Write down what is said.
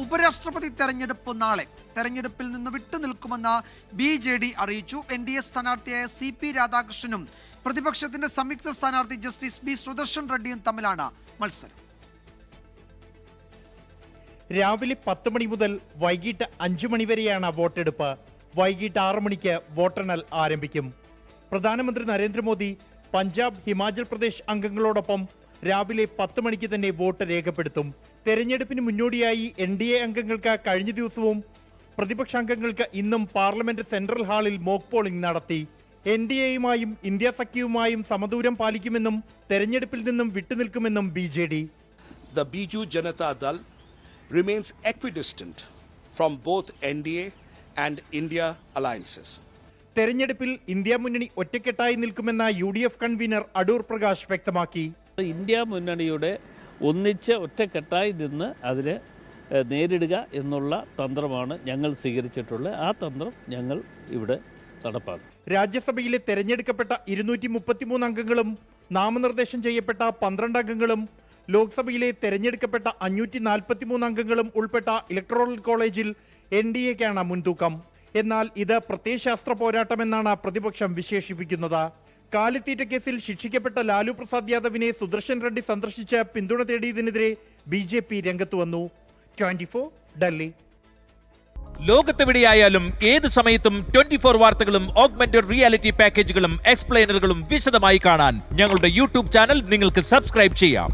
ഉപരാഷ്ട്രപതി തെരഞ്ഞെടുപ്പ് നാളെ. തെരഞ്ഞെടുപ്പിൽ നിന്ന് വിട്ടുനിൽക്കുമെന്ന് BJD അറിയിച്ചു. NDA സ്ഥാനാർത്ഥിയായ CP രാധാകൃഷ്ണനും പ്രതിപക്ഷത്തിന്റെ സംയുക്ത സ്ഥാനാർത്ഥി ജസ്റ്റിസ് B സുദർശൻ റെഡ്ഡിയും തമ്മിലാണ് മത്സരം. രാവിലെ 10 മണി മുതൽ വൈകിട്ട് 5 മണി വരെയാണ് വോട്ടെടുപ്പ്. വൈകിട്ട് 6 മണിക്ക് വോട്ടെണ്ണൽ ആരംഭിക്കും. പ്രധാനമന്ത്രി നരേന്ദ്രമോദി പഞ്ചാബ്, ഹിമാചൽ പ്രദേശ് അംഗങ്ങളോടൊപ്പം രാവിലെ 10 മണിക്ക് തന്നെ വോട്ട് രേഖപ്പെടുത്തും. തെരഞ്ഞെടുപ്പിന് മുന്നോടിയായി NDA അംഗങ്ങൾക്ക് കഴിഞ്ഞ ദിവസവും പ്രതിപക്ഷാംഗങ്ങൾക്ക് ഇന്നും പാർലമെന്റ് സെൻട്രൽ ഹാളിൽ മോക്ക് പോളിംഗ് നടത്തി. NDAയുമായും ഇന്ത്യ സഖ്യവുമായും സമദൂരം പാലിക്കുമെന്നും തെരഞ്ഞെടുപ്പിൽ നിന്നും വിട്ടുനിൽക്കുമെന്നും BJD. The Biju Janata Dal remains equidistant from both NDA and India alliances. തെരഞ്ഞെടുപ്പിൽ ഇന്ത്യ മുന്നണി ഒറ്റക്കെട്ടായി നിൽക്കുമെന്ന UDF കൺവീനർ അടൂർ പ്രകാശ് വ്യക്തമാക്കി. ഇന്ത്യ മുന്നണിയുടെ ഒന്നിച്ച് ഒറ്റക്കെട്ടായി നിന്ന് അതിനെ നേരിടുക എന്നുള്ള തന്ത്രമാണ് ഞങ്ങൾ സ്വീകരിച്ചിട്ടുള്ളത്. ആ തന്ത്രം ഞങ്ങൾ ഇവിടെ നടപ്പാക്കും. രാജ്യസഭയിലെ തെരഞ്ഞെടുക്കപ്പെട്ട 233 അംഗങ്ങളും നാമനിർദ്ദേശം ചെയ്യപ്പെട്ട 12 അംഗങ്ങളും ലോക്സഭയിലെ തെരഞ്ഞെടുക്കപ്പെട്ട 543 അംഗങ്ങളും ഉൾപ്പെട്ട ഇലക്ടറൽ കോളേജിൽ NDAക്കാണ് മുൻതൂക്കം. എന്നാൽ ഇത് പ്രത്യയശാസ്ത്ര പോരാട്ടമെന്നാണ് പ്രതിപക്ഷം വിശേഷിപ്പിക്കുന്നത്. കാലിത്തീറ്റ കേസിൽ ശിക്ഷിക്കപ്പെട്ട ലാലു പ്രസാദ് യാദവിനെ സുദർശൻ റെഡ്ഡി സന്ദർശിച്ച് പിന്തുണ തേടിയതിനെതിരെ BJP രംഗത്ത് വന്നു. 24 ഡൽഹി. ലോകത്തെവിടെയായാലും ഏത് സമയത്തും 24 വാർത്തകളും ഓഗ്മെന്റഡ് റിയാലിറ്റി പാക്കേജുകളും എക്സ്പ്ലെയിനറുകളും വിശദമായി കാണാൻ ഞങ്ങളുടെ YouTube ചാനൽ നിങ്ങൾക്ക് സബ്സ്ക്രൈബ് ചെയ്യാം.